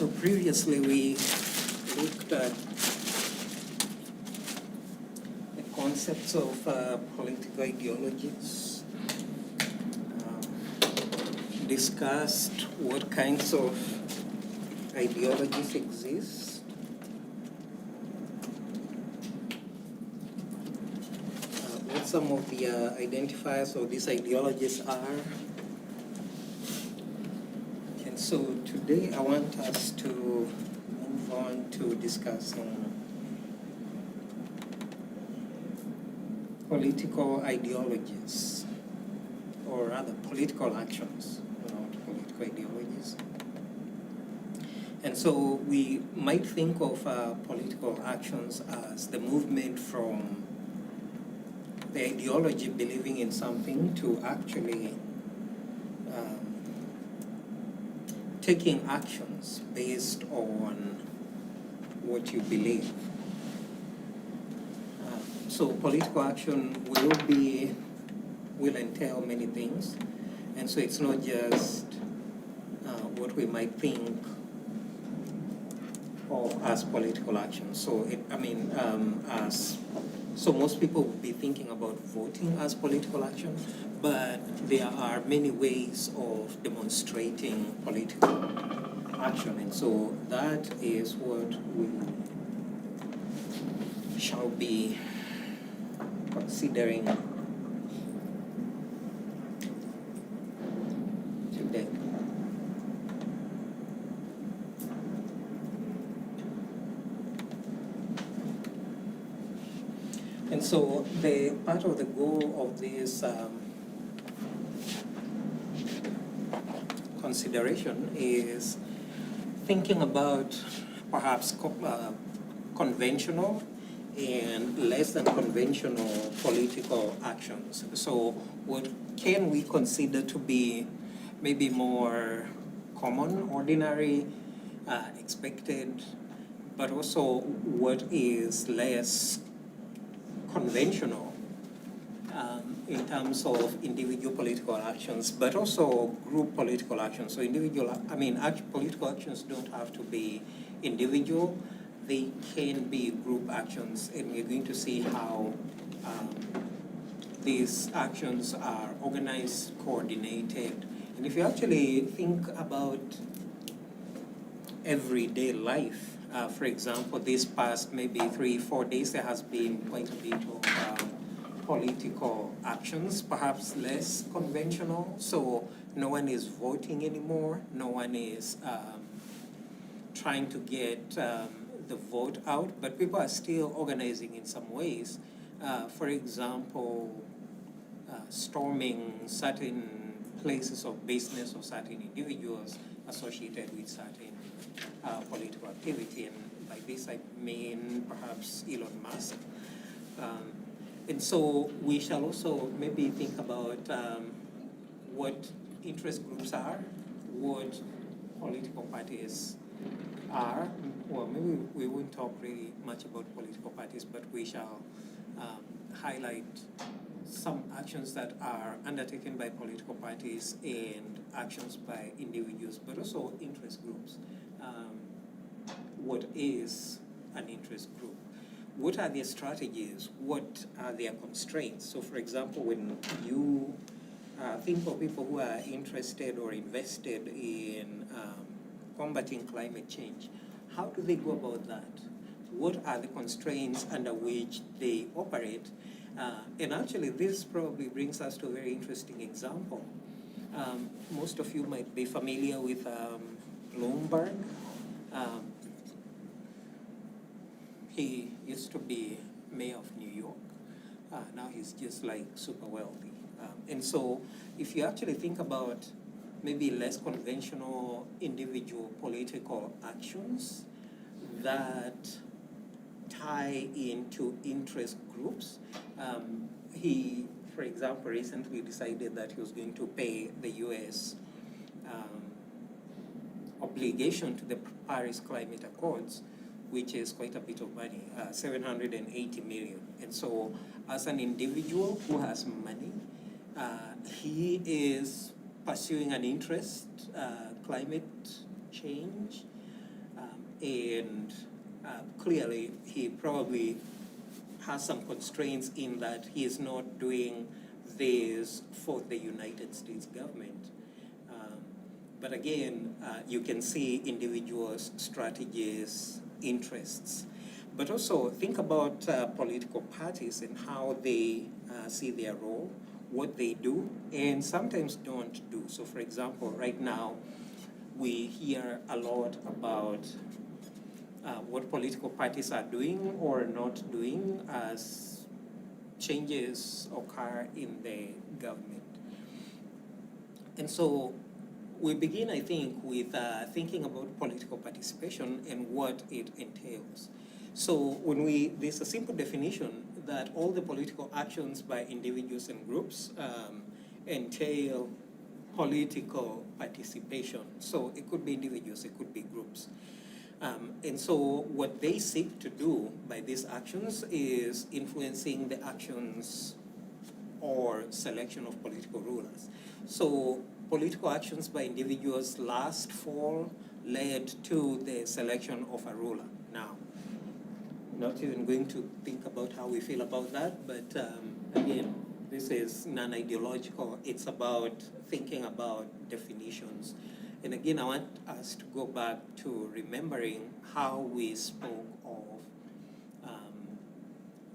So previously we looked at the concepts of political ideologies, discussed what kinds of ideologies exist, what some of the identifiers of these ideologies are. And so today I want us to move on to discussing political ideologies, or rather political actions, not political ideologies. And so we might think of political actions as the movement from the ideology believing in something to actually taking actions based on what you believe. So political action will entail many things, and so it's not just what we might think of as political action. So so most people would be thinking about voting as political action, but there are many ways of demonstrating political action, and so that is what we shall be considering today. And so the part of the goal of this consideration is thinking about perhaps conventional and less than conventional political actions. So what can we consider to be maybe more common, ordinary, expected, but also what is less conventional in terms of individual political actions, but also group political actions. So political actions don't have to be individual. They can be group actions, and we're going to see how these actions are organized, coordinated. And if you actually think about everyday life, for example, this past maybe 3-4 days, there has been quite a bit of political actions, perhaps less conventional. So no one is voting anymore. No one is trying to get the vote out, but people are still organizing in some ways. For example, storming certain places of business or certain individuals associated with certain political activity. And by this I mean perhaps Elon Musk. And so we shall also maybe think about what interest groups are, what political parties are. Well, maybe we won't talk really much about political parties, but we shall highlight some actions that are undertaken by political parties and actions by individuals, but also interest groups. What is an interest group? What are their strategies? What are their constraints? So for example, when you think of people who are interested or invested in combating climate change, how do they go about that? What are the constraints under which they operate? And actually, this probably brings us to a very interesting example. Most of you might be familiar with Bloomberg. He used to be mayor of New York. Now he's just like super wealthy. And so if you actually think about maybe less conventional individual political actions that tie into interest groups, he, for example, recently decided that he was going to pay the U.S. Obligation to the Paris Climate Accords, which is quite a bit of money, 780 million. And so as an individual who has money, he is pursuing an interest, climate change, And clearly, he probably has some constraints in that he is not doing this for the United States government. But again, you can see individuals' strategies, interests. But also think about political parties and how they see their role, what they do, and sometimes don't do. So for example, right now, we hear a lot about what political parties are doing or not doing as changes occur in the government. And so we begin, I think, with thinking about political participation and what it entails. So there's a simple definition that all the political actions by individuals and groups entail political participation. So it could be individuals, it could be groups. And so what they seek to do by these actions is influencing the actions or selection of political rulers. So political actions by individuals last fall led to the selection of a ruler. Now, not even going to think about how we feel about that, but again, this is non-ideological. It's about thinking about definitions. And again, I want us to go back to remembering how we spoke of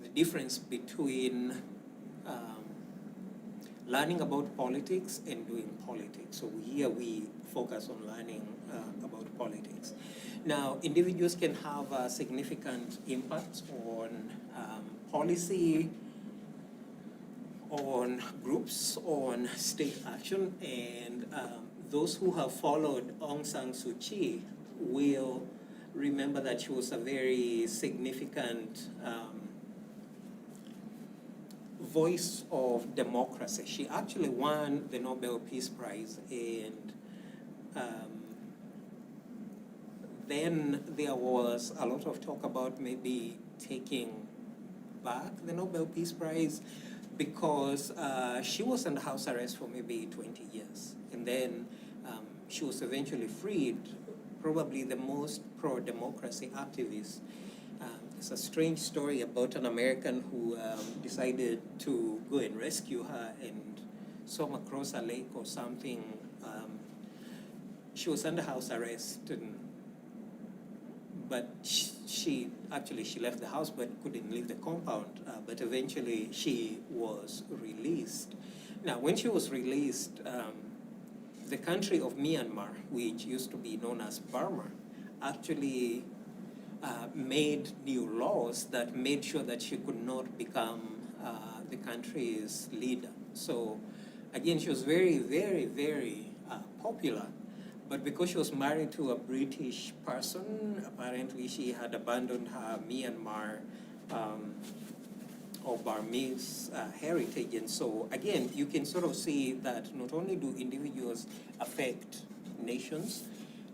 the difference between learning about politics and doing politics. So here we focus on learning about politics. Now, individuals can have a significant impact on policy, on groups, on state action, and those who have followed Aung San Suu Kyi will remember that she was a very significant voice of democracy. She actually won the Nobel Peace Prize, and then there was a lot of talk about maybe taking back the Nobel Peace Prize because she was under house arrest for maybe 20 years. And then she was eventually freed, probably the most pro-democracy activist. It's a strange story about an American who decided to go and rescue her and swam across a lake or something. She was under house arrest, but she left the house but couldn't leave the compound. But eventually she was released. Now, when she was released, the country of Myanmar, which used to be known as Burma, actually made new laws that made sure that she could not become the country's leader. So again, she was very, very, very popular. But because she was married to a British person, apparently she had abandoned her Myanmar or Burmese heritage. And so again, you can sort of see that not only do individuals affect nations,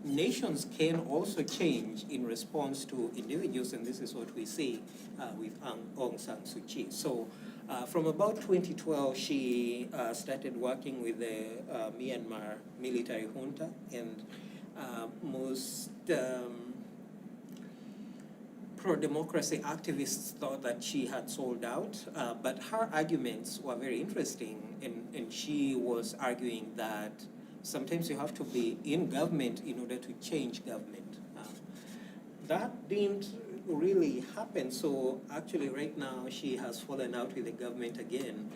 nations can also change in response to individuals, and this is what we see with Aung San Suu Kyi. So from about 2012, she started working with the Myanmar military junta, and most pro-democracy activists thought that she had sold out, but her arguments were very interesting, and she was arguing that sometimes you have to be in government in order to change government. That didn't really happen, so actually right now she has fallen out with the government again,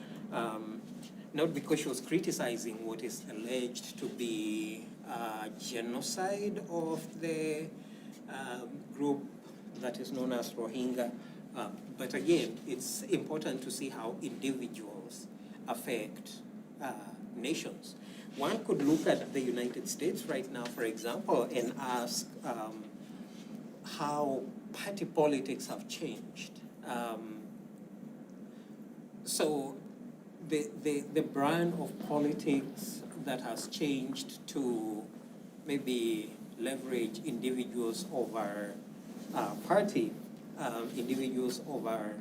not because she was criticizing what is alleged to be genocide of the group that is known as Rohingya, but again, it's important to see how individuals affect nations. One could look at the United States right now, for example, and ask how party politics have changed. So the brand of politics that has changed to maybe leverage individuals over party, individuals over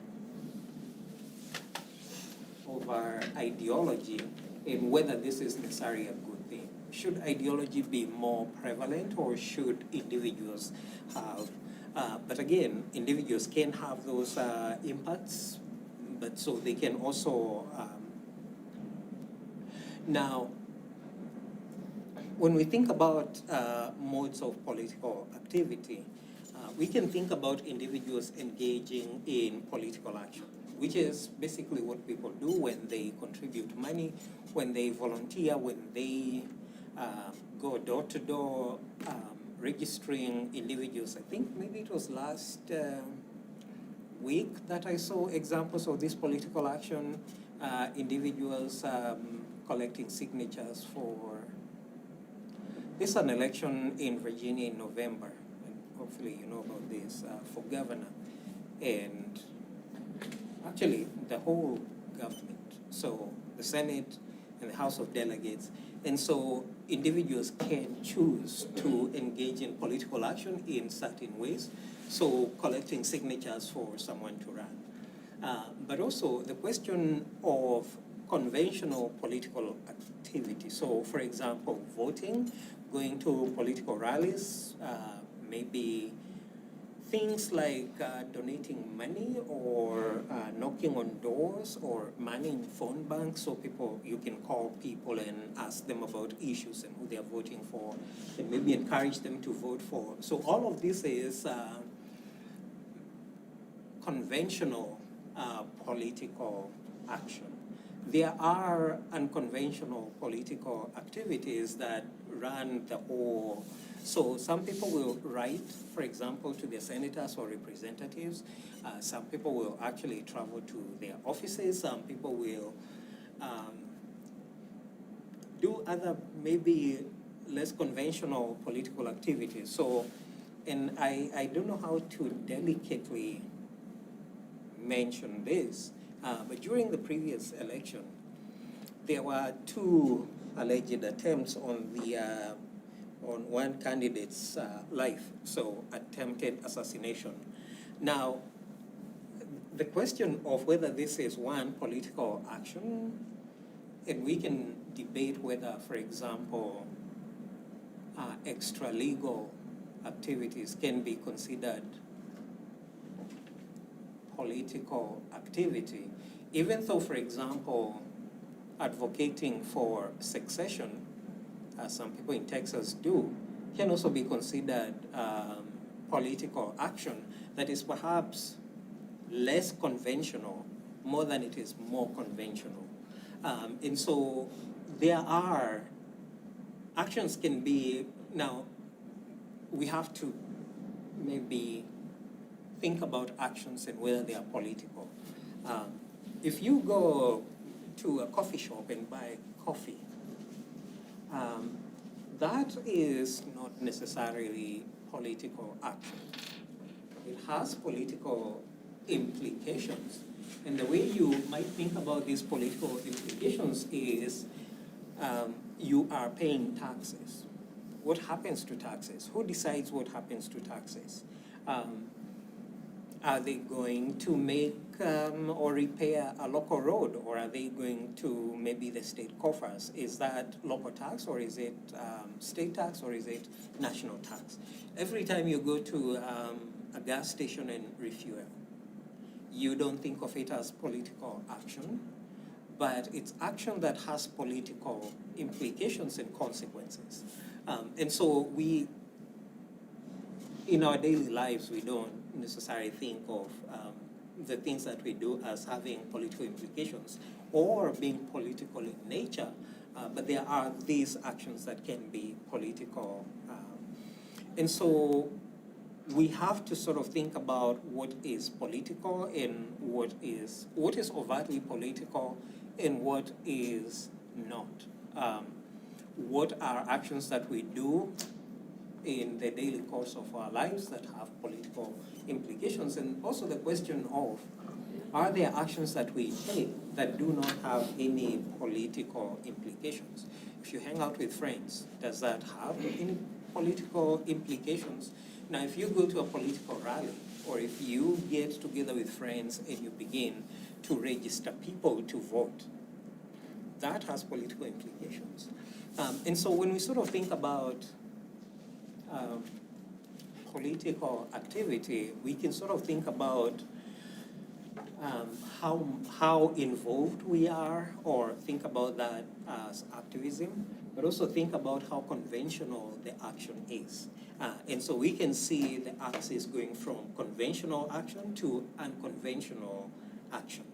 ideology, and whether this is necessarily a good thing. should ideology be more prevalent, or should individuals have? But again, individuals can have those impacts, but so they can also now. When we think about modes of political activity, we can think about individuals engaging in political action, which is basically what people do when they contribute money, when they volunteer, when they go door to door, registering individuals. I think maybe it was last week that I saw examples of this political action, individuals collecting signatures for. This is an election in Virginia in November, and hopefully you know about this, for governor. And actually, the whole government, so the Senate and the House of Delegates. And so individuals can choose to engage in political action in certain ways, so collecting signatures for someone to run. But also the question of conventional political activity. So for example, voting, going to political rallies, maybe things like donating money, or knocking on doors, or manning phone banks, so you can call people and ask them about issues and who they are voting for, and maybe encourage them to vote for. So all of this is conventional political action. There are unconventional political activities that run the whole. So some people will write, for example, to their senators or representatives. Some people will actually travel to their offices. Some people will do other, maybe less conventional political activities. So, and I don't know how to delicately mention this, but during the previous election, there were two alleged attempts on the on one candidate's life, so attempted assassination. Now, the question of whether this is one political action, and we can debate whether, for example, extra-legal activities can be considered political activity, even though, for example, advocating for succession, as some people in Texas do, can also be considered political action that is perhaps less conventional, more than it is more conventional. And so there are, actions can be, now we have to maybe think about actions and whether they are political. If you go to a coffee shop and buy coffee, that is not necessarily political action. It has political implications. And the way you might think about these political implications is you are paying taxes. What happens to taxes? Who decides what happens to taxes? Are they going to make or repair a local road, or are they going to maybe the state coffers? Is that local tax, or is it state tax, or is it national tax? Every time you go to a gas station and refuel, you don't think of it as political action, but it's action that has political implications and consequences. And so we, in our daily lives, we don't necessarily think of the things that we do as having political implications or being political in nature, but there are these actions that can be political. And so we have to sort of think about what is political and what is overtly political and what is not. What are actions that we do in the daily course of our lives that have political implications, and also the question of, are there actions that we take that do not have any political implications? If you hang out with friends, does that have any political implications? Now, if you go to a political rally, or if you get together with friends and you begin to register people to vote, that has political implications. And so when we sort of think about um, political activity, we can sort of think about how involved we are, or think about that as activism, but also think about how conventional the action is. And so we can see the axis going from conventional action to unconventional action.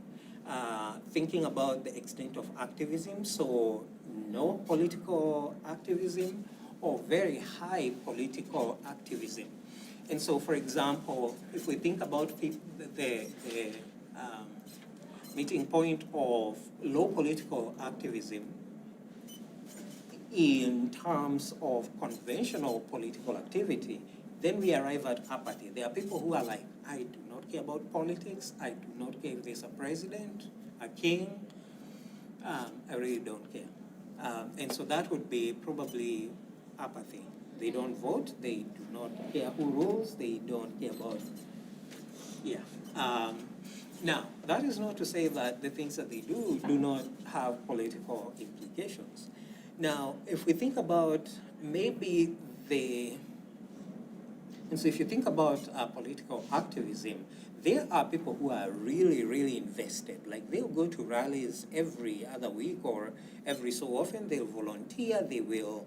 Thinking about the extent of activism, so no political activism or very high political activism. And so, for example, if we think about the meeting point of low political activism in terms of conventional political activity, then we arrive at apathy. There are people who are like, I do not care about politics, I do not care if there's a president, a king, I really don't care. And so that would be probably apathy. They don't vote, they do not care who rules, they don't care about, now, that is not to say that the things that they do not have political implications. Now, if we think about maybe and so if you think about political activism, there are people who are really, really invested. Like, they'll go to rallies every other week or every so often. They'll volunteer, they will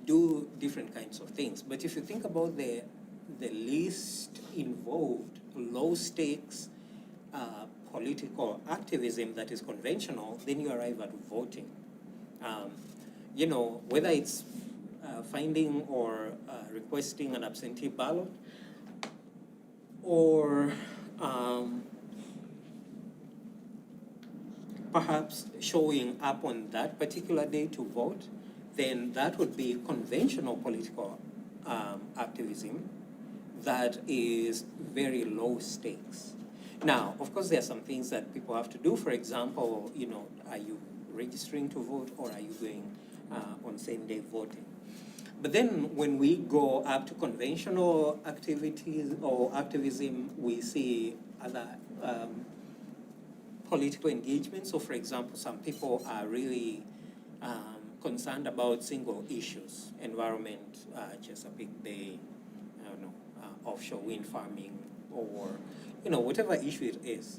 do different kinds of things. But if you think about the least involved, low stakes political activism that is conventional, then you arrive at voting. You know, whether it's finding or requesting an absentee ballot, or perhaps showing up on that particular day to vote, then that would be conventional political activism that is very low stakes. Now, of course, there are some things that people have to do. For example, you know, are you registering to vote, or are you going on same-day voting? But then when we go up to conventional activities or activism, we see other political engagement. So, for example, some people are really concerned about single issues, environment, Chesapeake Bay, I don't know, offshore wind farming, or, you know, whatever issue it is.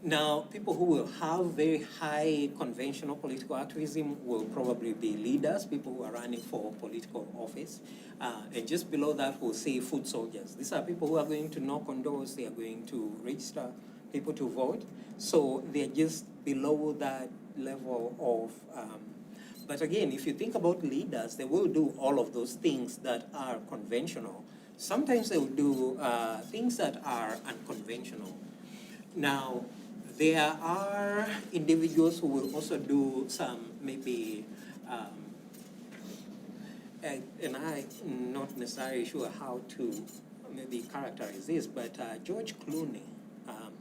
Now, people who will have very high conventional political activism will probably be leaders, people who are running for political office. And just below that, we'll see foot soldiers. These are people who are going to knock on doors, they are going to register people to vote. So they're just below that level of, but again, if you think about leaders, they will do all of those things that are conventional. Sometimes they will do things that are unconventional. Now, there are individuals who will also do some maybe, and I'm not necessarily sure how to maybe characterize this, but George Clooney,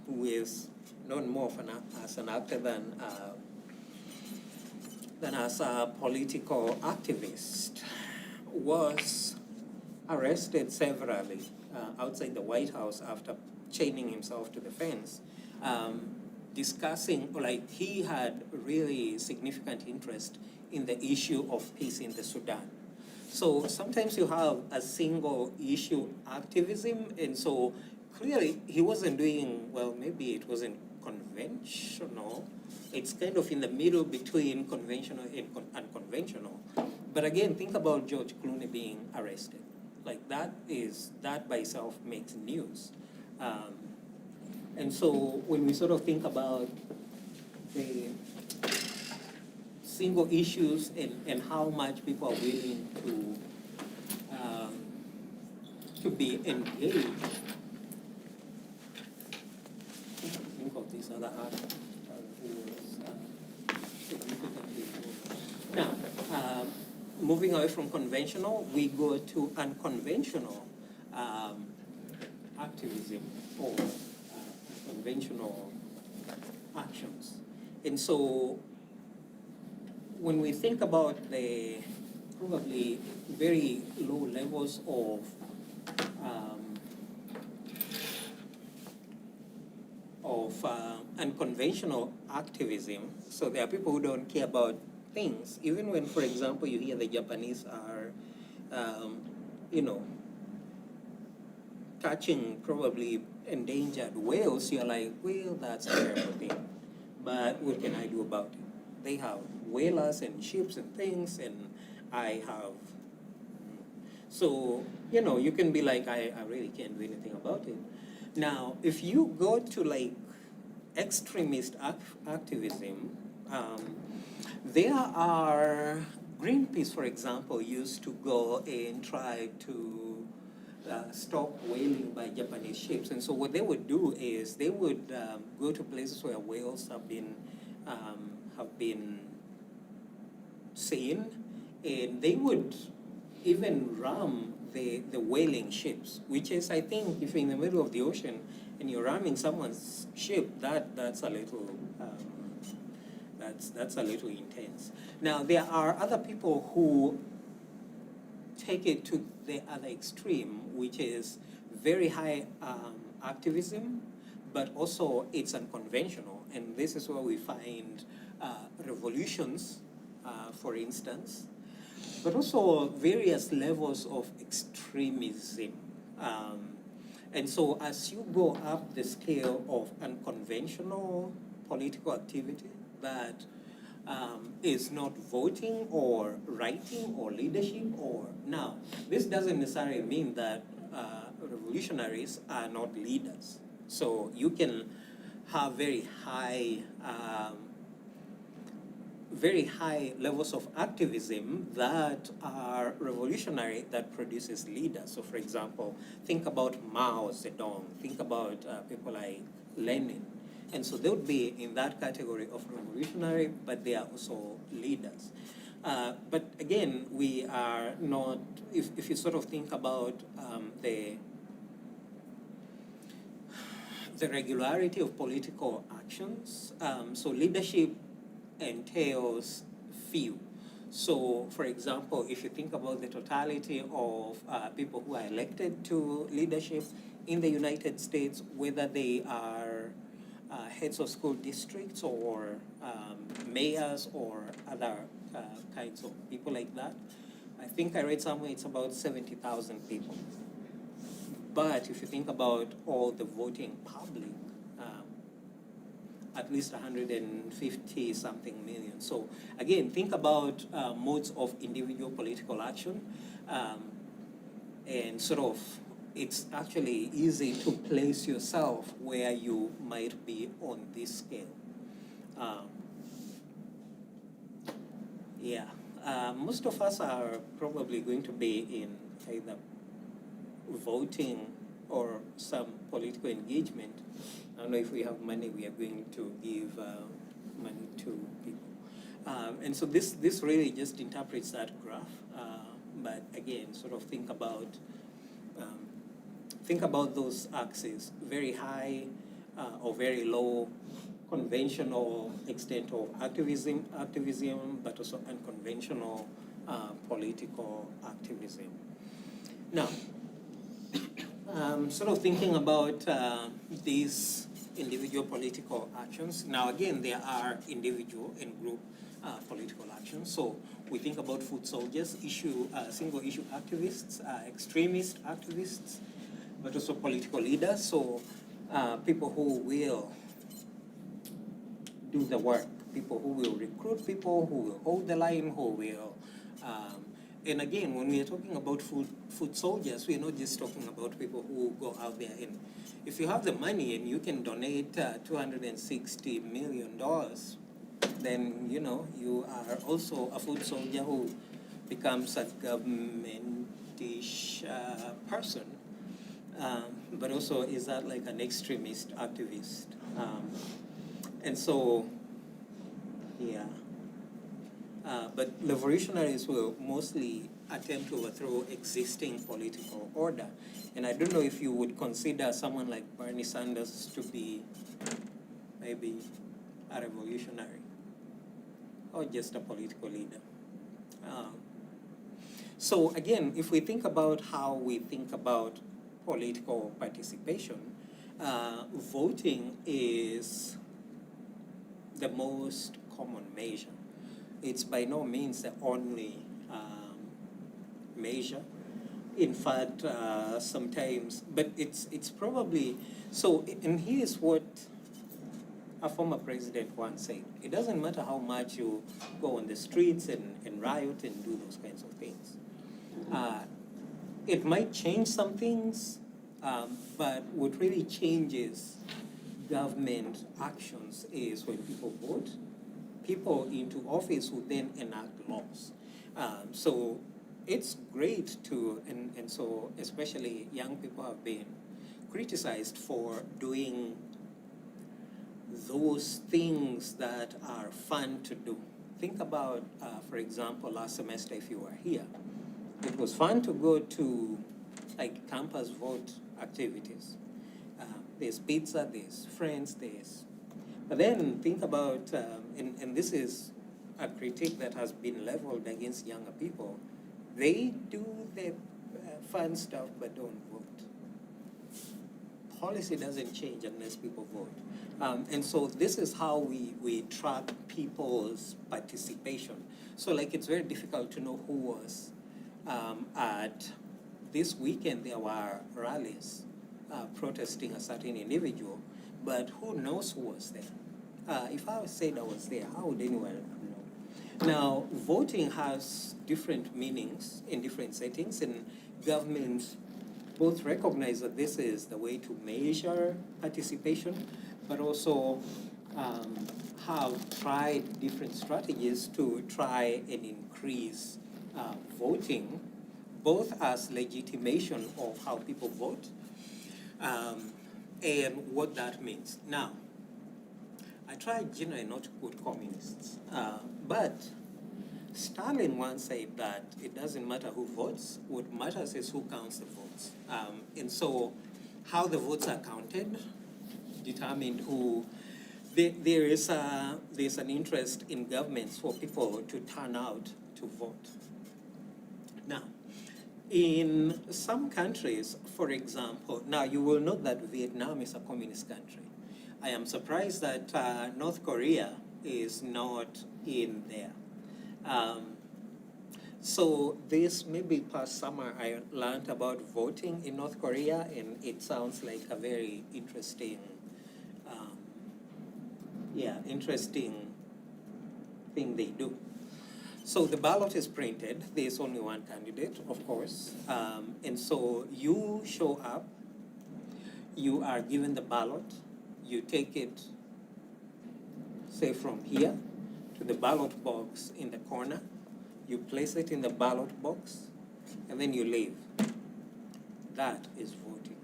who is known more as an actor than as a political activist, was arrested severally outside the White House after chaining himself to the fence, discussing, like, he had really significant interest in the issue of peace in the Sudan. So sometimes you have a single issue activism, and so clearly he wasn't doing, well, maybe it wasn't conventional. It's kind of in the middle between conventional and unconventional. But again, think about George Clooney being arrested. Like, that by itself makes news. And so when we sort of think about the single issues and how much people are willing to be engaged, think of this other aspect who was significantly involved. Now, moving away from conventional, we go to unconventional activism or conventional actions. And so when we think about the probably very low levels of of unconventional activism. So there are people who don't care about things, even when, for example, you hear the Japanese are, you know, catching probably endangered whales. You're like, well, that's a terrible thing. But what can I do about it? They have whalers and ships and things, and I have. So, you know, you can be like, I really can't do anything about it. Now, if you go to like extremist activism, there are, Greenpeace, for example, used to go and try to stop whaling by Japanese ships. And so what they would do is they would go to places where whales have been seen, and they would even ram the whaling ships, which is, I think, if you're in the middle of the ocean and you're ramming someone's ship, that's a little that's a little intense. Now, there are other people who take it to the other extreme, which is very high activism, but also it's unconventional. And this is where we find revolutions, for instance, but also various levels of extremism. And so as you go up the scale of unconventional political activity that is not voting or writing or leadership or, now, this doesn't necessarily mean that revolutionaries are not leaders. So you can have very high levels of activism that are revolutionary, that produces leaders. So for example, think about Mao Zedong, think about people like Lenin. And so they would be in that category of revolutionary, but they are also leaders. But again, we are not, if you sort of think about the regularity of political actions, so leadership entails few. So, for example, if you think about the totality of people who are elected to leadership in the United States, whether they are heads of school districts or mayors or other kinds of people like that, I think I read somewhere it's about 70,000 people. But if you think about all the voting public, at least 150 something million. So again, think about modes of individual political action, and sort of, it's actually easy to place yourself where you might be on this scale. Most of us are probably going to be in either voting or some political engagement. I don't know if we have money, we are going to give money to people. And so this really just interprets that graph. But again, sort of think about those axes, very high or very low conventional extent of activism, but also unconventional political activism. Now, sort of thinking about these individual political actions. Now, again, there are individual and group political actions. So we think about foot soldiers, single issue activists, extremist activists, but also political leaders. So people who will do the work, people who will recruit people, who will hold the line, who will and again, when we are talking about foot soldiers, we are not just talking about people who go out there and, if you have the money and you can donate $260 million, then, you know, you are also a foot soldier who becomes a government-ish person. But also, is that like an extremist activist? And so, yeah. But revolutionaries will mostly attempt to overthrow existing political order. And I don't know if you would consider someone like Bernie Sanders to be maybe a revolutionary or just a political leader. So again, if we think about how we think about political participation, voting is the most common measure. It's by no means the only measure. In fact, sometimes, but it's probably, so, and here's what a former president once said: it doesn't matter how much you go on the streets and riot and do those kinds of things. It might change some things, but what really changes government actions is when people vote. People into office who then enact laws. So it's great to, and so especially young people have been criticized for doing those things that are fun to do. Think about, for example, last semester, if you were here, it was fun to go to like campus vote activities. There's pizza, there's friends, but then think about, and this is a critique that has been leveled against younger people. They do the fun stuff but don't vote. Policy doesn't change unless people vote. And so this is how we track people's participation. So like it's very difficult to know who was at this weekend. There were rallies protesting a certain individual, but who knows who was there? If I said I was there, how would anyone know? Now, voting has different meanings in different settings, and governments both recognize that this is the way to measure participation, but also have tried different strategies to try and increase voting, both as legitimation of how people vote and what that means. Now, I try generally not to quote communists, but Stalin once said that it doesn't matter who votes, what matters is who counts the votes. And so how the votes are counted determined who, there's an interest in governments for people to turn out to vote. Now, in some countries, for example, now you will note that Vietnam is a communist country. I am surprised that North Korea is not in there. So this maybe past summer I learned about voting in North Korea, and it sounds like a very interesting, interesting thing they do. So the ballot is printed. There's only one candidate, of course, and so you show up. You are given the ballot. You take it, say, from here to the ballot box in the corner. You place it in the ballot box, and then you leave. That is voting.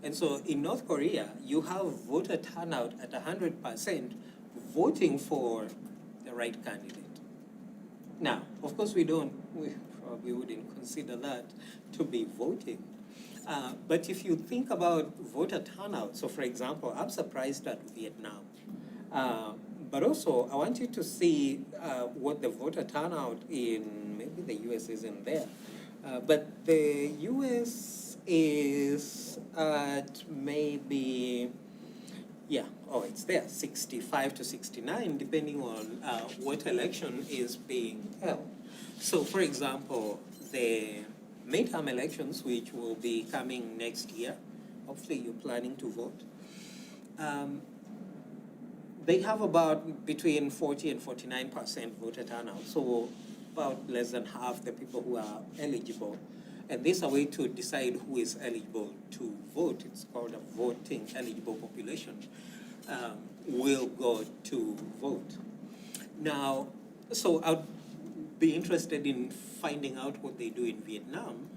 And so in North Korea, you have voter turnout at 100% voting for the right candidate. Now, of course, we probably wouldn't consider that to be voting. But if you think about voter turnout, so for example, I'm surprised at Vietnam. But also, I want you to see what the voter turnout in, maybe the US isn't there, but the US is at maybe, it's there, 65 to 69, depending on what election is being held. So for example, the midterm elections, which will be coming next year, hopefully you're planning to vote, they have about between 40 and 49% voter turnout, so about less than half the people who are eligible. And this is a way to decide who is eligible to vote. It's called a voting eligible population will go to vote. Now, so I'd be interested in finding out what they do in Vietnam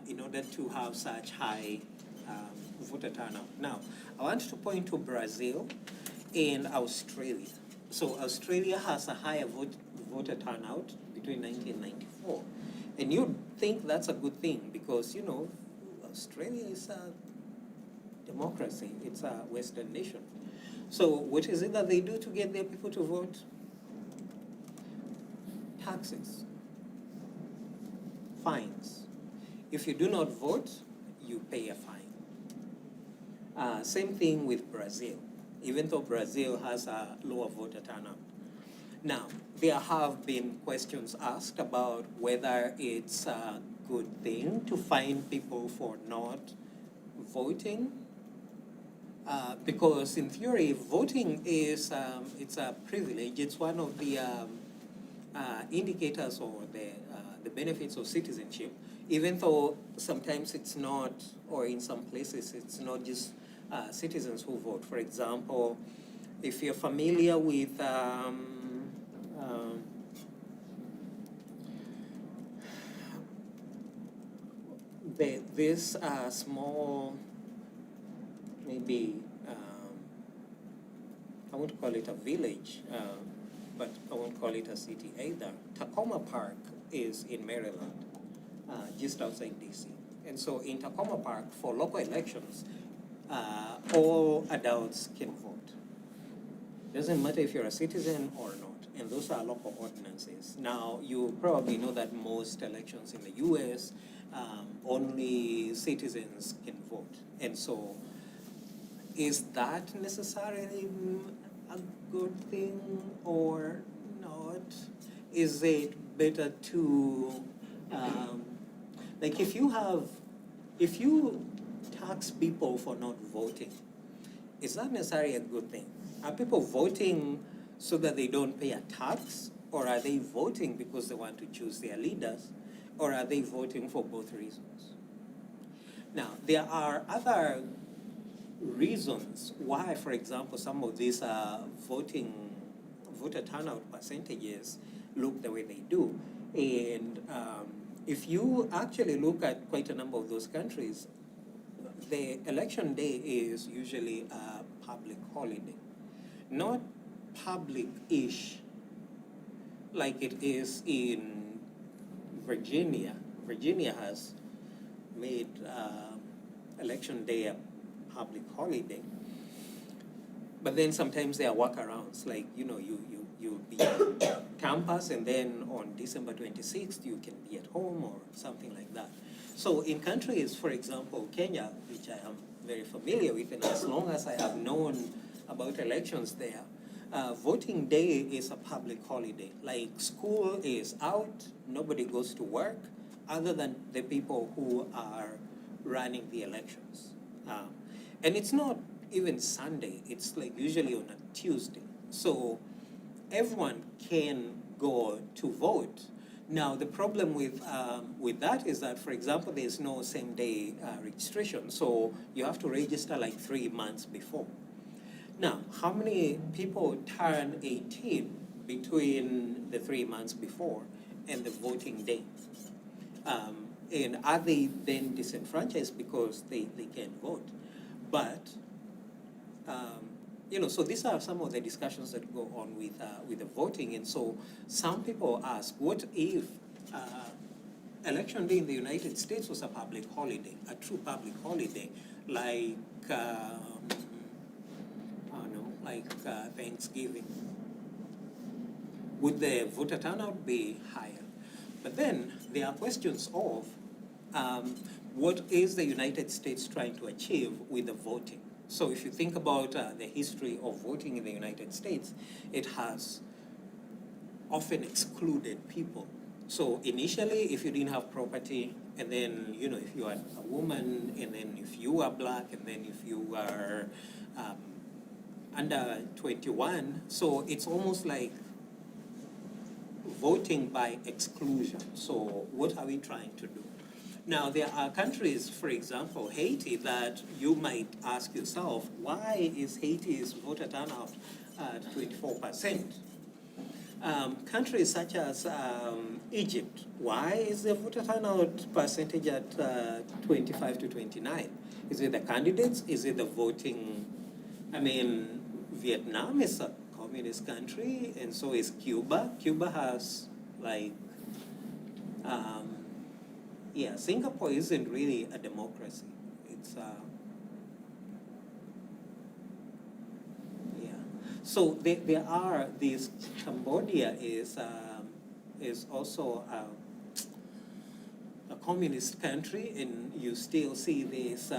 in order to have such high voter turnout. Now, I want to point to Brazil and Australia. So Australia has a higher voter turnout between 1994. And you'd think that's a good thing because, Australia is a democracy. It's a Western nation. So what is it that they do to get their people to vote? Taxes, fines. If you do not vote, you pay a fine. Same thing with Brazil, even though Brazil has a lower voter turnout. Now, there have been questions asked about whether it's a good thing to fine people for not voting, because in theory, voting is it's a privilege. It's one of the indicators or the benefits of citizenship, even though sometimes it's not, or in some places it's not just citizens who vote. For example, if you're familiar with this small, maybe, I won't call it a village, but I won't call it a city either. Tacoma Park is in Maryland, just outside DC. And so in Tacoma Park, for local elections, all adults can vote. Doesn't matter if you're a citizen or not, and those are local ordinances. Now, you probably know that most elections in the US, only citizens can vote. And so, is that necessarily a good thing or not? Is it better to, like if you tax people for not voting, is that necessarily a good thing? Are people voting so that they don't pay a tax? Or are they voting because they want to choose their leaders? Or are they voting for both reasons? Now, there are other reasons why, for example, some of these voter turnout percentages look the way they do. And if you actually look at quite a number of those countries, the election day is usually a public holiday. Not public-ish like it is in Virginia. Virginia has made election day a public holiday. But then sometimes there are workarounds, like, you'll be on campus and then on December 26th you can be at home or something like that. So in countries, for example, Kenya, which I am very familiar with, and as long as I have known about elections there, voting day is a public holiday. Like, school is out, nobody goes to work, other than the people who are running the elections. And it's not even Sunday, it's like usually on a Tuesday. So everyone can go to vote. Now, the problem with that is that, for example, there's no same-day registration, so you have to register like 3 months before. Now, how many people turn 18 between the 3 months before and the voting day? And are they then disenfranchised because they can't vote? But, so these are some of the discussions that go on with the voting. And so some people ask, what if election day in the United States was a public holiday, a true public holiday, like, Thanksgiving? Would the voter turnout be higher? But then there are questions of what is the United States trying to achieve with the voting? So if you think about the history of voting in the United States, it has often excluded people. So initially, if you didn't have property, and then, if you are a woman, and then if you are black, and then if you are under 21, so it's almost like voting by exclusion. So what are we trying to do? Now, there are countries, for example, Haiti, that you might ask yourself, why is Haiti's voter turnout at 24%? Countries such as Egypt, why is the voter turnout percentage at 25 to 29? Is it the candidates? Is it the voting? Vietnam is a communist country, and so is Cuba. Cuba has, Singapore isn't really a democracy. It's, So there are these, Cambodia is also a communist country, and you still see this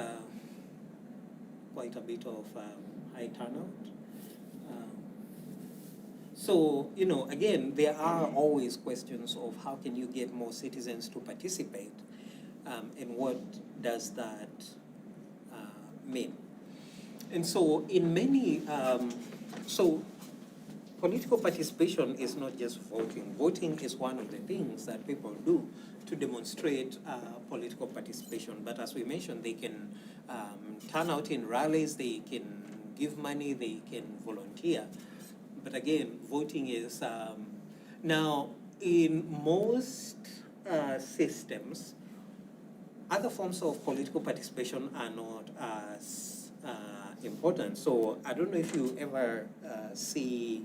quite a bit of high turnout. Um, so, again, there are always questions of how can you get more citizens to participate, and what does that mean? And so in many, so political participation is not just voting. Voting is one of the things that people do to demonstrate political participation. But as we mentioned, they can turn out in rallies, they can give money, they can volunteer. But again, voting is, now in most systems, other forms of political participation are not as important. So I don't know if you ever see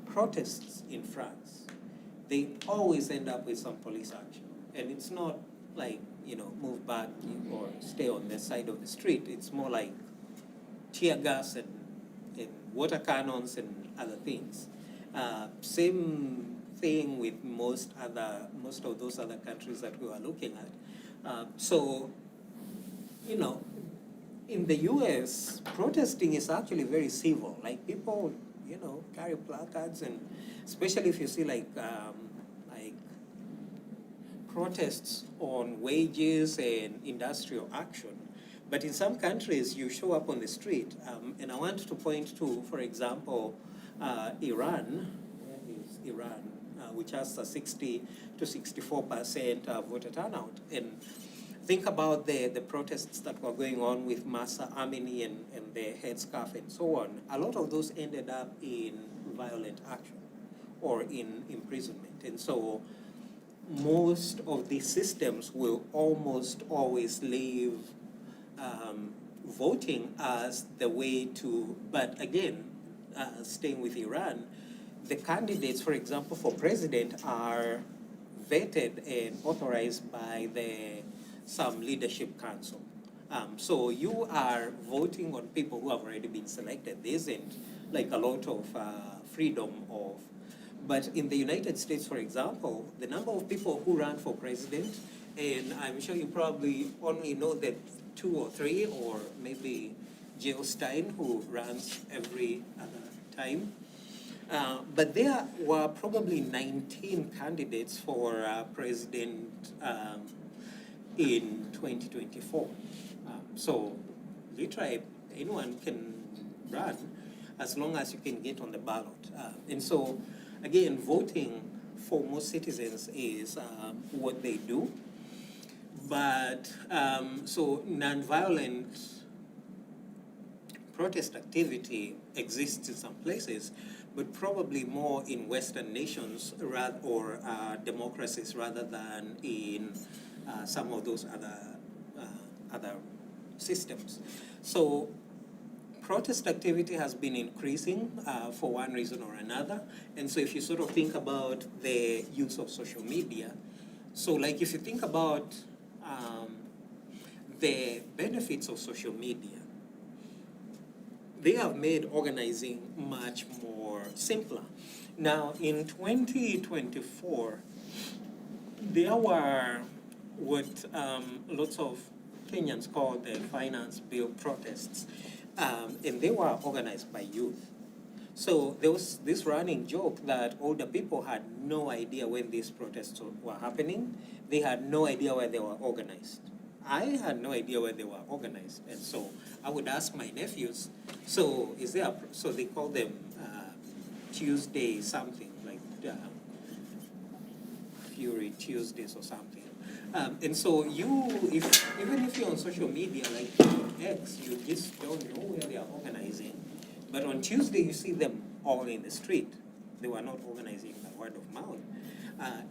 protests in France. They always end up with some police action. And it's not like, move back or stay on the side of the street. It's more like tear gas and water cannons and other things. Same thing with most of those other countries that we were looking at. So, in the US, protesting is actually very civil. Like people, carry placards, and especially if you see like protests on wages and industrial action. But in some countries, you show up on the street, and I want to point to, for example, Iran. Where is Iran? Which has a 60 to 64% voter turnout. And think about the protests that were going on with Masa Amini and the headscarf and so on. A lot of those ended up in violent action or in imprisonment. And so most of these systems will almost always leave voting as the way to, but again, staying with Iran, the candidates, for example, for president are vetted and authorized by some leadership council. So you are voting on people who have already been selected. There isn't like a lot of freedom of, but in the United States, for example, the number of people who run for president, and I'm sure you probably only know that 2 or 3, or maybe Jill Stein, who runs every other time. But there were probably 19 candidates for president in 2024. So literally anyone can run as long as you can get on the ballot. And so again, voting for most citizens is what they do. But so nonviolent protest activity exists in some places, but probably more in Western nations or democracies rather than in some of those other systems. So protest activity has been increasing for one reason or another. And so if you sort of think about the use of social media, so like if you think about the benefits of social media, they have made organizing much more simpler. Now, in 2024, there were what lots of Kenyans call the finance bill protests, and they were organized by youth. So there was this running joke that older people had no idea when these protests were happening. They had no idea where they were organized. I had no idea where they were organized, and so I would ask my nephews, so is there so they call them Tuesday something, like Fury Tuesdays or something. And so even if you're on social media, like on X, you just don't know where they are organizing. But on Tuesday, you see them all in the street. They were not organizing by word of mouth.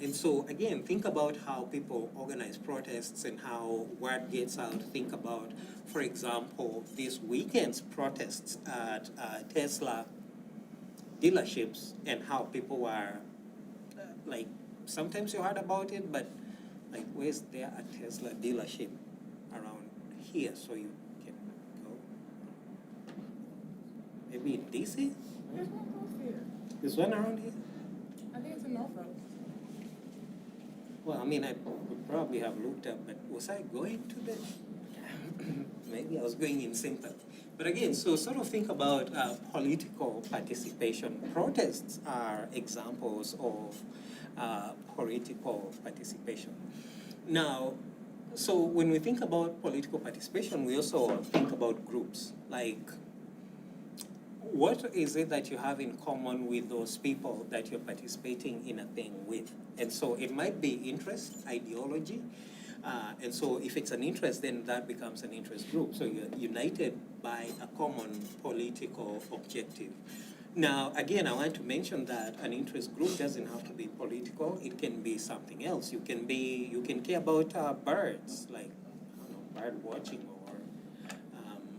And so again, think about how people organize protests and how word gets out. Think about, for example, this weekend's protests at Tesla dealerships and how people were, like, sometimes you heard about it, but like, where's there a Tesla dealership around here so you can go? Maybe in DC? There's one close here. There's one around here? I think it's in Norfolk. Well, I mean, I would probably have looked up, but was I going to the maybe I was going in sympathy. But again, so sort of think about political participation. Protests are examples of political participation. Now, so when we think about political participation, we also think about groups. Like, what is it that you have in common with those people that you're participating in a thing with? And so it might be interest, ideology. And so if it's an interest, then that becomes an interest group. So you're united by a common political objective. Now, again, I want to mention that an interest group doesn't have to be political. It can be something else. You can care about birds, like, I don't know, bird watching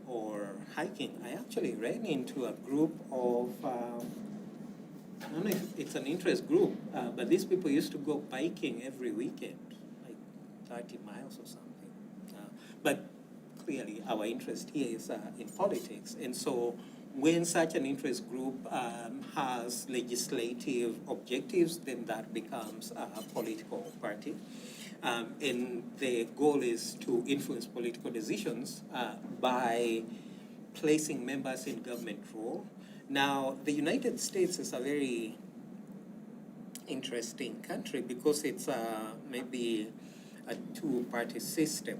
or hiking. I actually ran into a group of, I don't know if it's an interest group, but these people used to go biking every weekend, like 30 miles or something. But clearly our interest here is in politics. And so when such an interest group has legislative objectives, then that becomes a political party. And the goal is to influence political decisions by placing members in government role. Now, the United States is a very interesting country because it's maybe a two-party system.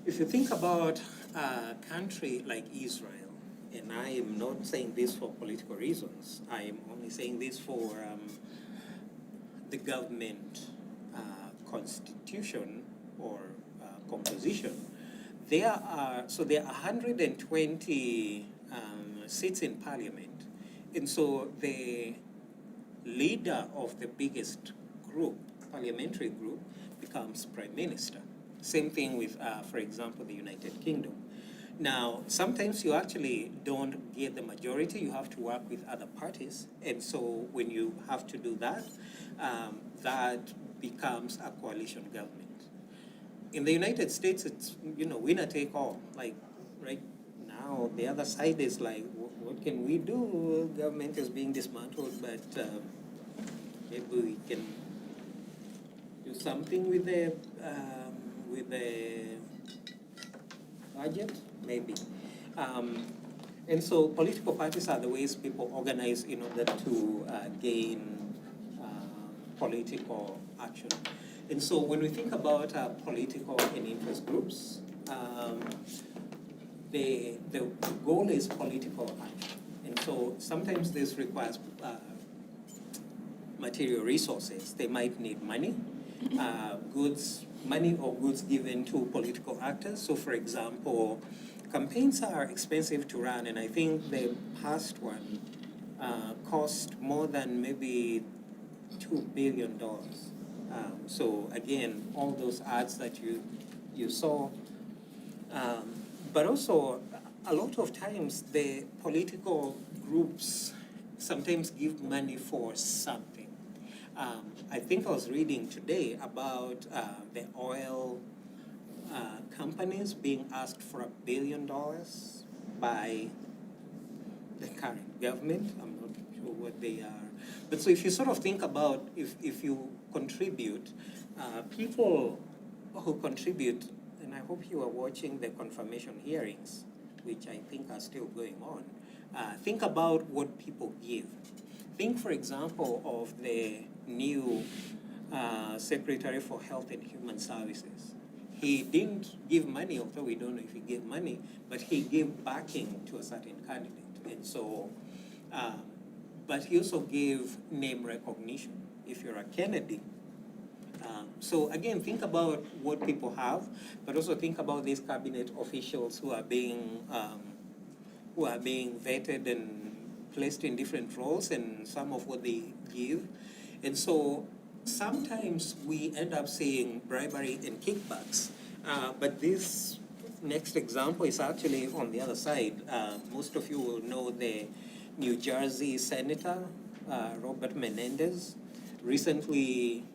If you think about a country like Israel, and I am not saying this for political reasons, I am only saying this for the government constitution or composition. There are 120 seats in parliament, and so the leader of the biggest group, parliamentary group, becomes prime minister. Same thing with, for example, the United Kingdom. Now, sometimes you actually don't get the majority, you have to work with other parties, and so when you have to do that, that becomes a coalition government. In the United States, it's, winner take all. Like, right now, the other side is like, what can we do? Government is being dismantled, but maybe we can do something with the budget, maybe. And so political parties are the ways people organize in order to gain political action. And so when we think about political and interest groups, the goal is political action. And so sometimes this requires material resources. They might need money, money or goods given to political actors. So for example, campaigns are expensive to run, and I think the past one cost more than maybe $2 billion. So again, all those ads that you saw, but also a lot of times the political groups sometimes give money for something. I think I was reading today about the oil companies being asked for $1 billion by the current government. I'm not sure what they are. But so if you sort of think about if you contribute, people who contribute, and I hope you are watching the confirmation hearings, which I think are still going on, think about what people give. Think, for example, of the new Secretary for Health and Human Services. He didn't give money, although we don't know if he gave money, but he gave backing to a certain candidate. And so, but he also gave name recognition. If you're a Kennedy, so again, think about what people have, but also think about these cabinet officials who are being vetted and placed in different roles, and some of what they give. And so sometimes we end up seeing bribery and kickbacks, but this next example is actually on the other side. Most of you will know the New Jersey Senator, Robert Menendez, recently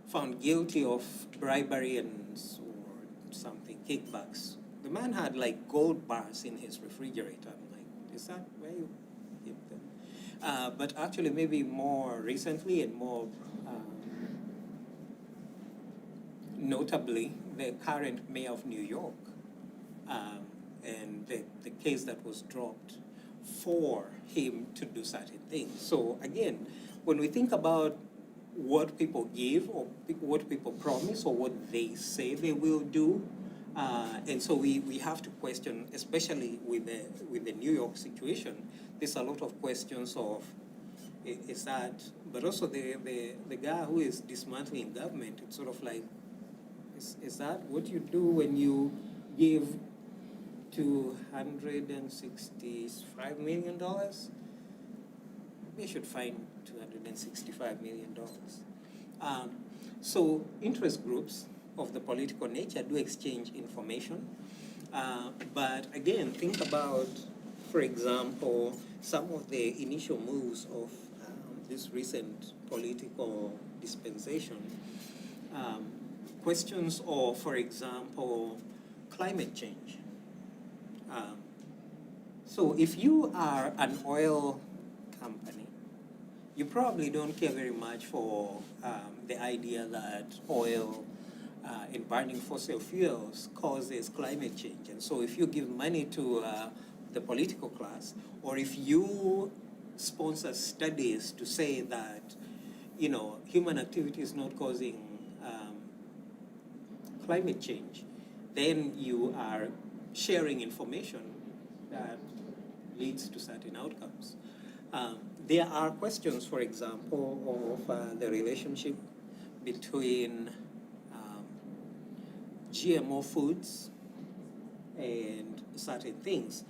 found guilty of bribery and or something, kickbacks. The man had like gold bars in his refrigerator. I'm like, is that where you keep them? But actually maybe more recently and more notably the current mayor of New York, and the case that was dropped for him to do certain things. So again, when we think about what people give or what people promise or what they say they will do, and so we have to question, especially with the New York situation, there's a lot of questions of, is that, but also the guy who is dismantling government, it's sort of like, is that what you do when you give $265 million? We should find $265 million. So interest groups of the political nature do exchange information. But again, think about, for example, some of the initial moves of this recent political dispensation. Questions of, for example, climate change. So if you are an oil company, you probably don't care very much for the idea that oil and burning fossil fuels causes climate change. And so if you give money to the political class, or if you sponsor studies to say that, you know, human activity is not causing climate change, then you are sharing information that leads to certain outcomes. There are questions, for example, of the relationship between GMO foods and certain things.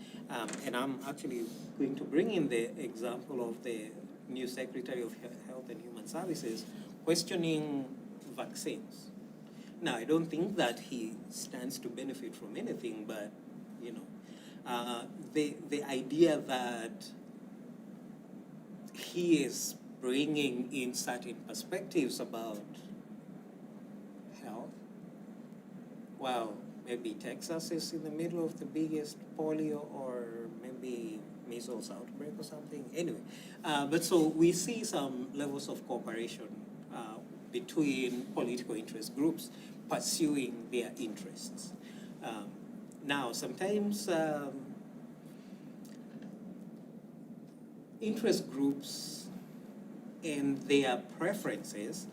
And I'm actually going to bring in the example of the new Secretary of Health and Human Services questioning vaccines. Now, I don't think that he stands to benefit from anything, but, you know, the idea that he is bringing in certain perspectives about health. Well, maybe Texas is in the middle of the biggest polio or maybe measles outbreak or something. Anyway, but so we see some levels of cooperation between political interest groups pursuing their interests. Now, sometimes interest groups and their preferences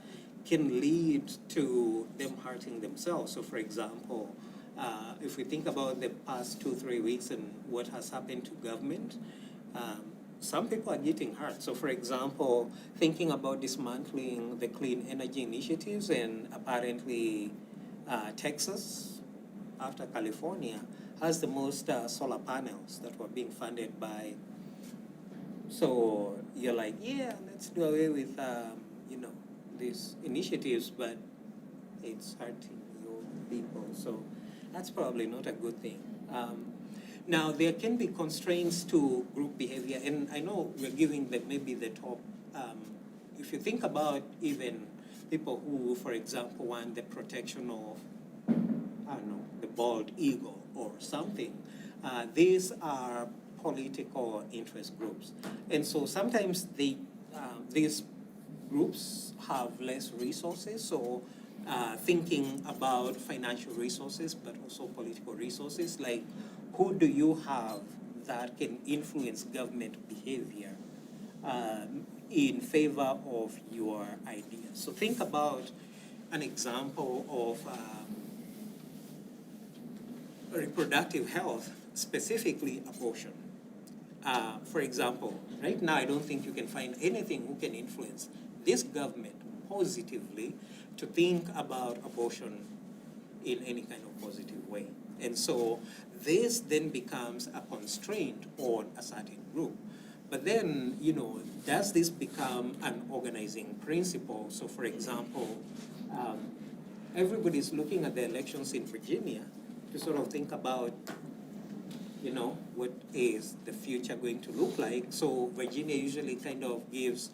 can lead to them hurting themselves. So for example, if we think about the past 2-3 weeks and what has happened to government, some people are getting hurt. So for example, thinking about dismantling the clean energy initiatives, and apparently Texas, after California, has the most solar panels that were being funded by. So you're like, yeah, let's do away with, you know, these initiatives, but it's hurting your people. So that's probably not a good thing. Now, there can be constraints to group behavior, and I know we're giving maybe the top. If you think about even people who, for example, want the protection of, I don't know, the bald eagle or something, these are political interest groups. And so sometimes these groups have less resources, so thinking about financial resources, but also political resources, like who do you have that can influence government behavior in favor of your ideas? So think about an example of reproductive health, specifically abortion. For example, right now I don't think you can find anything who can influence this government positively to think about abortion in any kind of positive way. And so this then becomes a constraint on a certain group. But then, you know, does this become an organizing principle? So for example, everybody's looking at the elections in Virginia to sort of think about, you know, what is the future going to look like. So Virginia usually kind of gives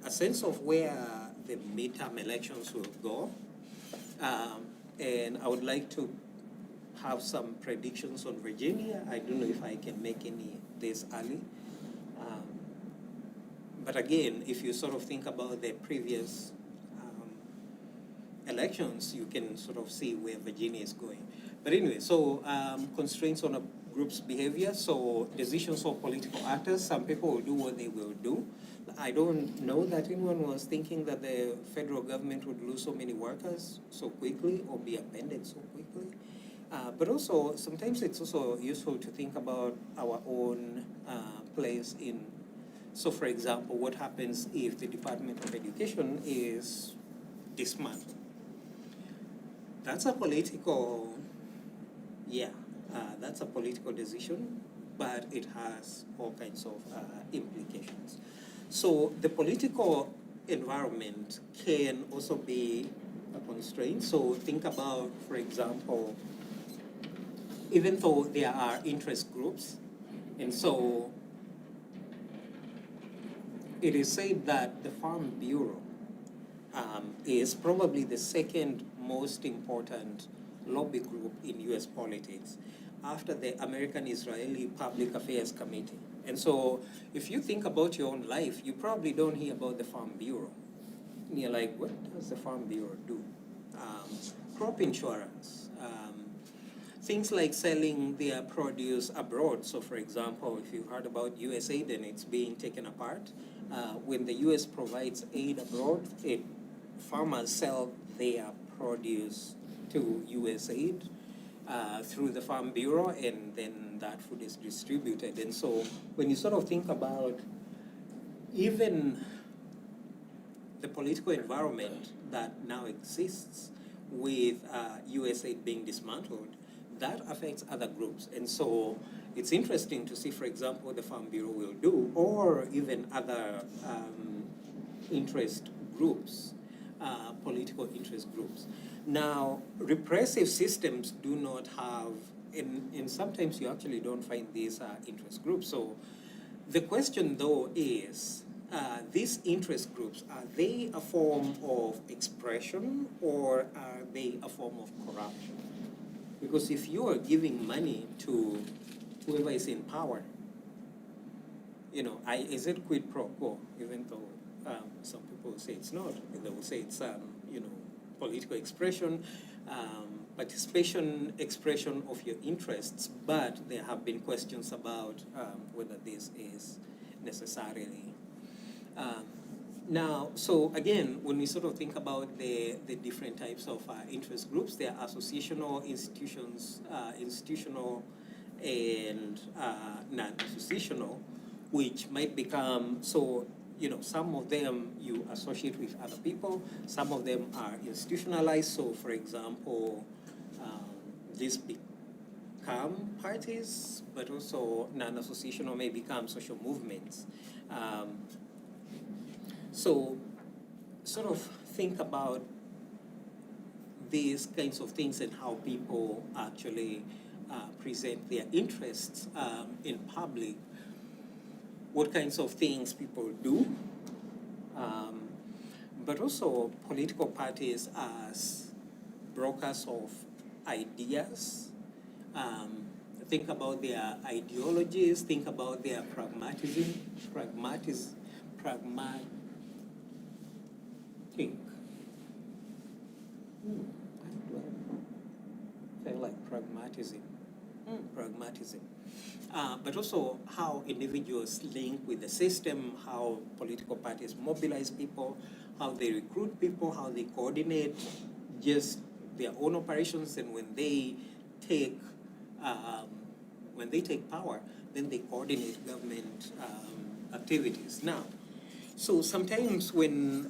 a sense of where the midterm elections will go. And I would like to have some predictions on Virginia. I don't know if I can make any this early. But again, if you sort of think about the previous elections, you can sort of see where Virginia is going. But anyway, so constraints on a group's behavior, so decisions of political actors, some people will do what they will do. I don't know that anyone was thinking that the federal government would lose so many workers so quickly or be abandoned so quickly. But also, sometimes it's also useful to think about our own place in. So for example, what happens if the Department of Education is dismantled? That's a political, that's a political decision, but it has all kinds of implications. So the political environment can also be a constraint. So think about, for example, even though there are interest groups, and so it is said that the Farm Bureau is probably the second most important lobby group in US politics after the American-Israeli Public Affairs Committee. And so if you think about your own life, you probably don't hear about the Farm Bureau. And you're like, what does the Farm Bureau do? Crop insurance, things like selling their produce abroad. So for example, if you heard about USAID and it's being taken apart, when the US provides aid abroad, farmers sell their produce to USAID through the Farm Bureau, and then that food is distributed. And so when you sort of think about even the political environment that now exists with USAID being dismantled, that affects other groups. And so it's interesting to see, for example, what the Farm Bureau will do, or even other interest groups, political interest groups. Now, repressive systems do not have, and sometimes you actually don't find these interest groups. So the question though is, these interest groups, are they a form of expression or are they a form of corruption? Because if you are giving money to whoever is in power, is it quid pro quo? Even though some people will say it's not, they will say it's political expression, participation, expression of your interests. But there have been questions about whether this is necessarily. Now, so again, when we sort of think about the different types of interest groups, there are associational, institutional, and non-associational, which might become, so, some of them you associate with other people, some of them are institutionalized. So for example, these become parties, but also non-associational may become social movements. So sort of think about these kinds of things and how people actually present their interests in public, what kinds of things people do, but also political parties as brokers of ideas. Think about their ideologies, think about their pragmatism. I feel like pragmatism. Pragmatism. But also how individuals link with the system, how political parties mobilize people, how they recruit people, how they coordinate just their own operations, and when they take power, then they coordinate government activities. Now, so sometimes when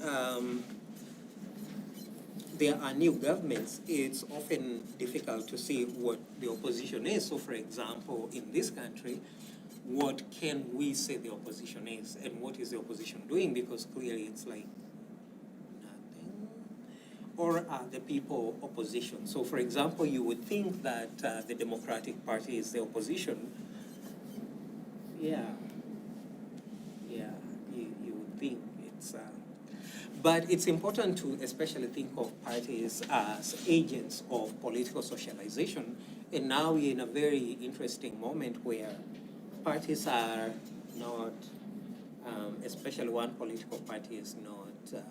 there are new governments, it's often difficult to see what the opposition is. So for example, in this country, what can we say the opposition is, and what is the opposition doing? Because clearly it's like nothing. Or are the people opposition? So for example, you would think that the Democratic Party is the opposition. Yeah, you would think it's... But it's important to especially think of parties as agents of political socialization. And now we're in a very interesting moment where parties are not, especially one political party is not,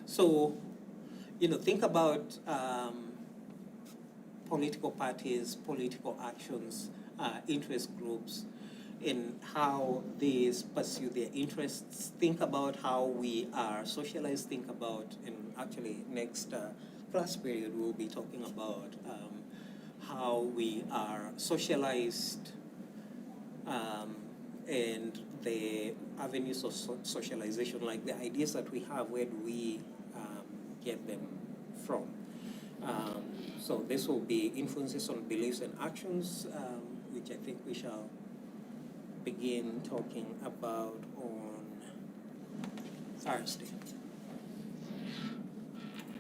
So think about political parties, political actions, interest groups, in how these pursue their interests. Think about how we are socialized. Think about, in actually next class period, we'll be talking about how we are socialized and the avenues of socialization, like the ideas that we have, where do we get them from? So this will be influences on beliefs and actions, which I think we shall begin talking about on Thursday.